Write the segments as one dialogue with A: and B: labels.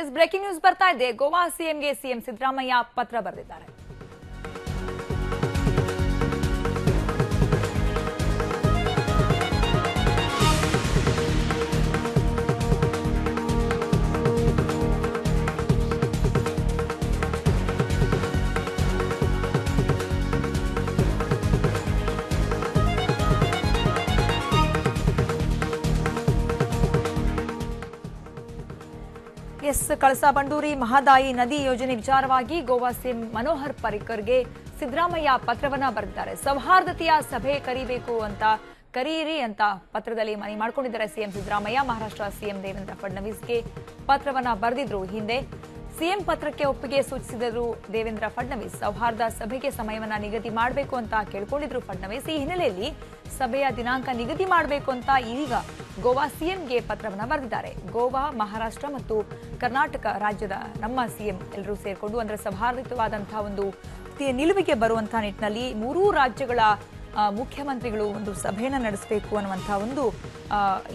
A: S breaking news ಬರ್ತಾ ಇದೆ. ಗೋವಾ ಸಿಎಂಗೆ ಸಿಎಂ ಸಿದ್ದರಾಮಯ್ಯ ಪತ್ರ ಬರೆದಿದ್ದಾರೆ. ಎಸ್ ಕಳಸಾ ಬಂಡೂರಿ ಮಹದಾಯಿ ನದಿ ಯೋಜನೆ ವಿಚಾರವಾಗಿ ಗೋವಾ ಸಿಎಂ ಮನೋಹರ್ ಪರಿಕರ್ಗೆ ಸಿದ್ದರಾಮಯ್ಯ ಪತ್ರವನ್ನ ಬರೆದಿದ್ದಾರೆ. ಸೌಹಾರ್ದತೆಯ ಸಭೆ ಕರೀರಿ ಅಂತ ಪತ್ರದಲ್ಲಿ ಮನವಿ ಮಾಡಿಕೊಂಡಿದ್ದಾರೆ ಸಿಎಂ ಸಿದ್ದರಾಮಯ್ಯ. ಮಹಾರಾಷ್ಟ್ರ ಸಿಎಂ ದೇವೇಂದ್ರ ಫಡ್ನವೀಸ್ಗೆ ಪತ್ರವನ್ನ ಬರೆದಿದ್ರು. ಹಿಂದೆ ಸಿಎಂ ಪತ್ರಕ್ಕೆ ಒಪ್ಪಿಗೆ ಸೂಚಿಸಿದರು ದೇವೇಂದ್ರ ಫಡ್ನವೀಸ್. ಸೌಹಾರ್ದ ಸಭೆಗೆ ಸಮಯವನ್ನ ನಿಗದಿ ಮಾಡಬೇಕು ಅಂತ ಕೇಳಿಕೊಂಡಿದ್ರು ಫಡ್ನವೀಸ್. ಈ ಹಿನ್ನೆಲೆಯಲ್ಲಿ ಸಭೆಯ ದಿನಾಂಕ ನಿಗದಿ ಮಾಡಬೇಕು ಅಂತ ಈಗ ಗೋವಾ ಸಿಎಂಗೆ ಪತ್ರವನ್ನ ಬರೆದಿದ್ದಾರೆ. ಗೋವಾ, ಮಹಾರಾಷ್ಟ್ರ ಮತ್ತು ಕರ್ನಾಟಕ ರಾಜ್ಯದ ನಮ್ಮ ಸಿಎಂ ಎಲ್ಲರೂ ಸೇರ್ಕೊಂಡು ಅಂದ್ರೆ ಸೌಹಾರ್ದಯುತವಾದಂತಹ ಒಂದು ನಿಲುವಿಗೆ ಬರುವಂತಹ ನಿಟ್ಟಿನಲ್ಲಿ ಮೂರೂ ರಾಜ್ಯಗಳ ಮುಖ್ಯಮಂತ್ರಿಗಳು ಒಂದು ಸಭೆಯನ್ನ ನಡೆಸಬೇಕು ಅನ್ನುವಂತಹ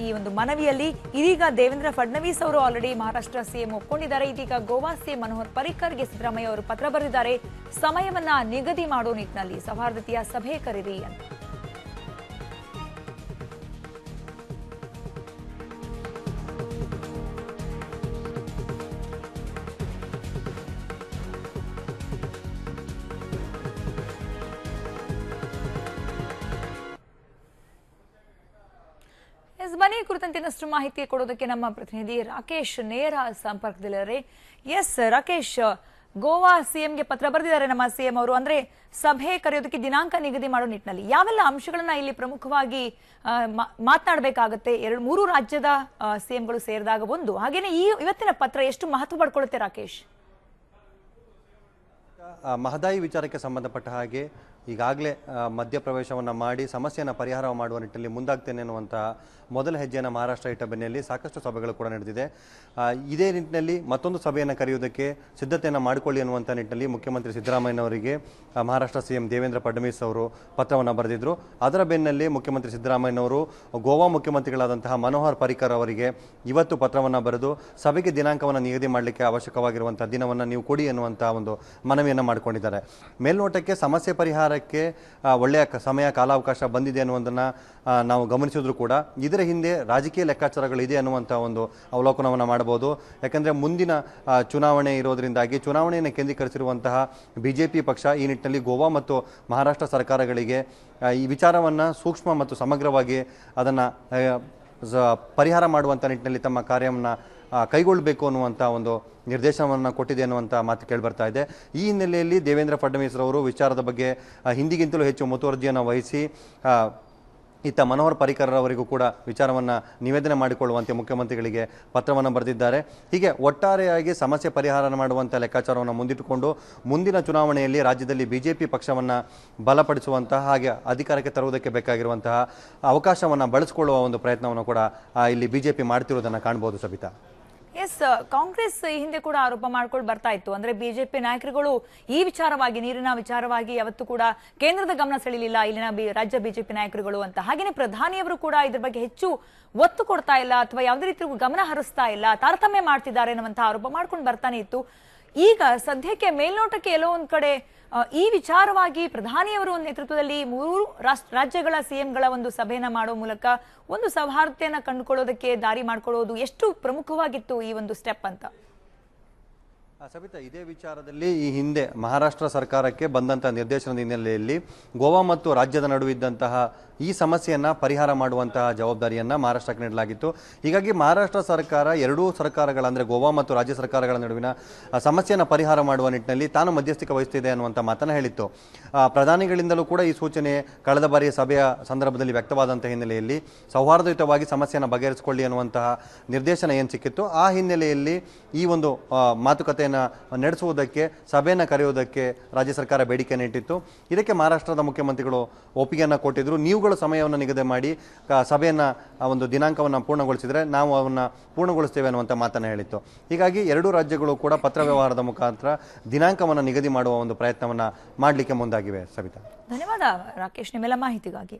A: ಈ ಒಂದು ಮನವಿಯಲ್ಲಿ ಇದೀಗ ದೇವೇಂದ್ರ ಫಡ್ನವೀಸ್ ಅವರು ಆಲ್ರೆಡಿ ಮಹಾರಾಷ್ಟ್ರ ಸಿಎಂ ಒಪ್ಕೊಂಡಿದ್ದಾರೆ. ಇದೀಗ ಗೋವಾ ಸಿಎಂ ಮನೋಹರ್ ಪರಿಕರ್ಗೆ ಸಿದ್ದರಾಮಯ್ಯ ಅವರು ಪತ್ರ ಬರೆದಿದ್ದಾರೆ. ಸಮಯವನ್ನ ನಿಗದಿ ಮಾಡೋ ನಿಟ್ಟಿನಲ್ಲಿ ಸೌಹಾರ್ದತೆಯ ಸಭೆ ಕರೀರಿ ಅಂತ. ಬನ್ನಿ ಕುರಿತಂತೆ ಇನ್ನಷ್ಟು ಮಾಹಿತಿ ಕೊಡೋದಕ್ಕೆ ನಮ್ಮ ಪ್ರತಿನಿಧಿ ರಾಕೇಶ್ ನೇರ ಸಂಪರ್ಕದಲ್ಲಿದ್ದಾರೆ. ಎಸ್ ರಾಕೇಶ್, ಗೋವಾ ಸಿಎಂಗೆ ಪತ್ರ ಬರೆದಿದ್ದಾರೆ ನಮ್ಮ ಸಿಎಂ ಅವರು. ಅಂದ್ರೆ ಸಭೆ ಕರೆಯೋದಕ್ಕೆ ದಿನಾಂಕ ನಿಗದಿ ಮಾಡೋ ನಿಟ್ಟಿನಲ್ಲಿ ಯಾವೆಲ್ಲ ಅಂಶಗಳನ್ನ ಇಲ್ಲಿ ಪ್ರಮುಖವಾಗಿ ಮಾತನಾಡಬೇಕಾಗತ್ತೆ? ಮೂರು ರಾಜ್ಯದ ಸಿಎಂಗಳು ಸೇರಿದಾಗ ಒಂದು, ಹಾಗೇನೆ ಇವತ್ತಿನ ಪತ್ರ ಎಷ್ಟು ಮಹತ್ವ ಪಡ್ಕೊಳ್ಳುತ್ತೆ ರಾಕೇಶ್?
B: ಮಹದಾಯಿ ವಿಚಾರಕ್ಕೆ ಸಂಬಂಧಪಟ್ಟ ಹಾಗೆ ಈಗಾಗಲೇ ಮಧ್ಯಪ್ರವೇಶವನ್ನು ಮಾಡಿ ಸಮಸ್ಯೆಯನ್ನು ಪರಿಹಾರ ಮಾಡುವ ನಿಟ್ಟಿನಲ್ಲಿ ಮುಂದಾಗ್ತೇನೆ ಅನ್ನುವಂತಹ ಮೊದಲ ಹೆಜ್ಜೆಯನ್ನು ಮಹಾರಾಷ್ಟ್ರ ಇಟ್ಟ ಬೆನ್ನಲ್ಲಿ ಸಾಕಷ್ಟು ಸಭೆಗಳು ಕೂಡ ನಡೆದಿದೆ. ಇದೇ ನಿಟ್ಟಿನಲ್ಲಿ ಮತ್ತೊಂದು ಸಭೆಯನ್ನು ಕರೆಯುವುದಕ್ಕೆ ಸಿದ್ಧತೆಯನ್ನು ಮಾಡಿಕೊಳ್ಳಿ ಅನ್ನುವಂಥ ನಿಟ್ಟಿನಲ್ಲಿ ಮುಖ್ಯಮಂತ್ರಿ ಸಿದ್ದರಾಮಯ್ಯನವರಿಗೆ ಮಹಾರಾಷ್ಟ್ರ ಸಿಎಂ ದೇವೇಂದ್ರ ಫಡ್ನವೀಸ್ ಅವರು ಪತ್ರವನ್ನು ಬರೆದಿದ್ದರು. ಅದರ ಬೆನ್ನಲ್ಲಿ ಮುಖ್ಯಮಂತ್ರಿ ಸಿದ್ದರಾಮಯ್ಯನವರು ಗೋವಾ ಮುಖ್ಯಮಂತ್ರಿಗಳಾದಂತಹ ಮನೋಹರ್ ಪರಿಕರ್ ಅವರಿಗೆ ಇವತ್ತು ಪತ್ರವನ್ನು ಬರೆದು ಸಭೆಗೆ ದಿನಾಂಕವನ್ನು ನಿಗದಿ ಮಾಡಲಿಕ್ಕೆ ಅವಶ್ಯಕವಾಗಿರುವಂಥ ದಿನವನ್ನು ನೀವು ಕೊಡಿ ಎನ್ನುವಂಥ ಒಂದು ಮನವಿಯನ್ನು ಮಾಡಿಕೊಂಡಿದ್ದಾರೆ. ಮೇಲ್ನೋಟಕ್ಕೆ ಸಮಸ್ಯೆ ಪರಿಹಾರಕ್ಕೆ ಒಳ್ಳೆಯ ಸಮಯ ಕಾಲಾವಕಾಶ ಬಂದಿದೆ ಅನ್ನುವುದನ್ನು ನಾವು ಗಮನಿಸಿದ್ರು ಕೂಡ ಇದರ ಹಿಂದೆ ರಾಜಕೀಯ ಲೆಕ್ಕಾಚಾರಗಳಿದೆ ಅನ್ನುವಂಥ ಒಂದು ಅವಲೋಕನವನ್ನು ಮಾಡಬಹುದು. ಯಾಕಂದರೆ ಮುಂದಿನ ಚುನಾವಣೆ ಇರೋದರಿಂದಾಗಿ ಚುನಾವಣೆಯನ್ನು ಕೇಂದ್ರೀಕರಿಸಿರುವಂತಹ ಬಿಜೆಪಿ ಪಕ್ಷ ಈ ನಿಟ್ಟಿನಲ್ಲಿ ಗೋವಾ ಮತ್ತು ಮಹಾರಾಷ್ಟ್ರ ಸರ್ಕಾರಗಳಿಗೆ ಈ ವಿಚಾರವನ್ನು ಸೂಕ್ಷ್ಮ ಮತ್ತು ಸಮಗ್ರವಾಗಿ ಅದನ್ನು ಪರಿಹಾರ ಮಾಡುವಂಥ ನಿಟ್ಟಿನಲ್ಲಿ ತಮ್ಮ ಕಾರ್ಯವನ್ನು ಕೈಗೊಳ್ಳಬೇಕು ಅನ್ನುವಂಥ ಒಂದು ನಿರ್ದೇಶನವನ್ನು ಕೊಟ್ಟಿದೆ ಅನ್ನುವಂಥ ಮಾತು ಕೇಳಿಬರ್ತಾ ಇದೆ. ಈ ಹಿನ್ನೆಲೆಯಲ್ಲಿ ದೇವೇಂದ್ರ ಫಡ್ನವೀಸ್ ರವರು ವಿಚಾರದ ಬಗ್ಗೆ ಹಿಂದಿಗಿಂತಲೂ ಹೆಚ್ಚು ಮುತುವರ್ಜಿಯನ್ನು ವಹಿಸಿ ಇತ್ತ ಮನೋಹರ್ ಪರಿಕರ್ ಅವರಿಗೂ ಕೂಡ ವಿಚಾರವನ್ನು ನಿವೇದನೆ ಮಾಡಿಕೊಳ್ಳುವಂತೆ ಮುಖ್ಯಮಂತ್ರಿಗಳಿಗೆ ಪತ್ರವನ್ನು ಬರೆದಿದ್ದಾರೆ. ಹೀಗೆ ಒಟ್ಟಾರೆಯಾಗಿ ಸಮಸ್ಯೆ ಪರಿಹಾರ ಮಾಡುವಂಥ ಲೆಕ್ಕಾಚಾರವನ್ನು ಮುಂದಿಟ್ಟುಕೊಂಡು ಮುಂದಿನ ಚುನಾವಣೆಯಲ್ಲಿ ರಾಜ್ಯದಲ್ಲಿ ಬಿಜೆಪಿ ಪಕ್ಷವನ್ನು ಬಲಪಡಿಸುವಂತಹ ಹಾಗೆ ಅಧಿಕಾರಕ್ಕೆ ತರುವುದಕ್ಕೆ ಬೇಕಾಗಿರುವಂತಹ ಅವಕಾಶವನ್ನು ಬಳಸಿಕೊಳ್ಳುವ ಒಂದು ಪ್ರಯತ್ನವನ್ನು ಕೂಡ ಇಲ್ಲಿ ಬಿಜೆಪಿ ಮಾಡ್ತಿರೋದನ್ನು ಕಾಣಬಹುದು. ಸಬಿತಾ,
A: ಎಸ್, ಕಾಂಗ್ರೆಸ್ ಈ ಹಿಂದೆ ಕೂಡ ಆರೋಪ ಮಾಡ್ಕೊಂಡು ಬರ್ತಾ ಇತ್ತು. ಅಂದ್ರೆ ಬಿಜೆಪಿ ನಾಯಕರುಗಳು ಈ ವಿಚಾರವಾಗಿ, ನೀರಿನ ವಿಚಾರವಾಗಿ ಯಾವತ್ತೂ ಕೂಡ ಕೇಂದ್ರದ ಗಮನ ಸೆಳೆಯಲಿಲ್ಲ ಇಲ್ಲಿನ ರಾಜ್ಯ ಬಿಜೆಪಿ ನಾಯಕರುಗಳು ಅಂತ. ಹಾಗೇನೆ ಪ್ರಧಾನಿಯವರು ಕೂಡ ಇದ್ರ ಬಗ್ಗೆ ಹೆಚ್ಚು ಒತ್ತು ಕೊಡ್ತಾ ಇಲ್ಲ ಅಥವಾ ಯಾವುದೇ ರೀತಿ ಗಮನ ಹರಿಸ್ತಾ ಇಲ್ಲ, ತಾರತಮ್ಯ ಮಾಡ್ತಿದ್ದಾರೆ ಅನ್ನುವಂತ ಆರೋಪ ಮಾಡ್ಕೊಂಡು ಬರ್ತಾನೆ ಇತ್ತು. ಈಗ ಸದ್ಯಕ್ಕೆ ಮೇಲ್ನೋಟಕ್ಕೆ ಎಲ್ಲೋ ಒಂದ್ ಕಡೆ ಈ ವಿಚಾರವಾಗಿ ಪ್ರಧಾನಿಯವರು ನೇತೃತ್ವದಲ್ಲಿ ಮೂರು ರಾಜ್ಯಗಳ ಸಿಎಂಗಳ ಒಂದು ಸಭೆಯನ್ನ ಮಾಡೋ ಮೂಲಕ ಒಂದು ಸೌಹಾರ್ದತೆಯನ್ನ ಕಂಡುಕೊಳ್ಳೋದಕ್ಕೆ ದಾರಿ ಮಾಡ್ಕೊಳ್ಳೋದು ಎಷ್ಟು ಪ್ರಮುಖವಾಗಿತ್ತು ಈ ಒಂದು ಸ್ಟೆಪ್ ಅಂತ?
B: ಸಬಿತಾ, ಇದೇ ವಿಚಾರದಲ್ಲಿ ಈ ಹಿಂದೆ ಮಹಾರಾಷ್ಟ್ರ ಸರ್ಕಾರಕ್ಕೆ ಬಂದಂತಹ ನಿರ್ದೇಶನದ ಹಿನ್ನೆಲೆಯಲ್ಲಿ ಗೋವಾ ಮತ್ತು ರಾಜ್ಯದ ನಡುವಿದ್ದಂತಹ ಈ ಸಮಸ್ಯೆಯನ್ನು ಪರಿಹಾರ ಮಾಡುವಂತಹ ಜವಾಬ್ದಾರಿಯನ್ನು ಮಹಾರಾಷ್ಟ್ರಕ್ಕೆ ನೀಡಲಾಗಿತ್ತು. ಹೀಗಾಗಿ ಮಹಾರಾಷ್ಟ್ರ ಸರ್ಕಾರ ಎರಡೂ ಸರ್ಕಾರಗಳ ಅಂದರೆ ಗೋವಾ ಮತ್ತು ರಾಜ್ಯ ಸರ್ಕಾರಗಳ ನಡುವಿನ ಸಮಸ್ಯೆಯನ್ನು ಪರಿಹಾರ ಮಾಡುವ ನಿಟ್ಟಿನಲ್ಲಿ ತಾನು ಮಧ್ಯಸ್ಥಿಕೆ ವಹಿಸುತ್ತಿದೆ ಅನ್ನುವಂಥ ಮಾತನ್ನು ಹೇಳಿತ್ತು. ಪ್ರಧಾನಿಗಳಿಂದಲೂ ಕೂಡ ಈ ಸೂಚನೆ ಕಳೆದ ಬಾರಿಯ ಸಭೆಯ ಸಂದರ್ಭದಲ್ಲಿ ವ್ಯಕ್ತವಾದಂಥ ಹಿನ್ನೆಲೆಯಲ್ಲಿ ಸೌಹಾರ್ದಯುತವಾಗಿ ಸಮಸ್ಯೆಯನ್ನು ಬಗೆಹರಿಸಿಕೊಳ್ಳಿ ಅನ್ನುವಂತಹ ನಿರ್ದೇಶನ ಏನು ಸಿಕ್ಕಿತ್ತು, ಆ ಹಿನ್ನೆಲೆಯಲ್ಲಿ ಈ ಒಂದು ಮಾತುಕತೆಯನ್ನು ನಡೆಸುವುದಕ್ಕೆ, ಸಭೆಯನ್ನು ಕರೆಯುವುದಕ್ಕೆ ರಾಜ್ಯ ಸರ್ಕಾರ ಬೇಡಿಕೆಯನ್ನು ಇಟ್ಟಿತ್ತು. ಇದಕ್ಕೆ ಮಹಾರಾಷ್ಟ್ರದ ಮುಖ್ಯಮಂತ್ರಿಗಳು ಒಪ್ಪಿಗೆಯನ್ನು ಕೊಟ್ಟಿದ್ದರು. ನೀವುಗಳು ಸಮಯವನ್ನು ನಿಗದಿ ಮಾಡಿ ಸಭೆಯನ್ನು ಒಂದು ದಿನಾಂಕವನ್ನು ಪೂರ್ಣಗೊಳಿಸಿದರೆ ನಾವು ಅವನ್ನ ಪೂರ್ಣಗೊಳಿಸ್ತೇವೆ ಅನ್ನುವಂಥ ಮಾತನ್ನು ಹೇಳಿತ್ತು. ಹೀಗಾಗಿ ಎರಡೂ ರಾಜ್ಯಗಳು ಕೂಡ ಪತ್ರ ವ್ಯವಹಾರದ ಮುಖಾಂತರ ದಿನಾಂಕವನ್ನು ನಿಗದಿ ಮಾಡುವ ಒಂದು ಪ್ರಯತ್ನವನ್ನು ಮಾಡಲಿಕ್ಕೆ ಮುಂದಾಗಿವೆ. ಸಬಿತಾ,
A: ಧನ್ಯವಾದ ರಾಕೇಶ್ ನಿಮ್ಮೆಲ್ಲ ಮಾಹಿತಿಗಾಗಿ.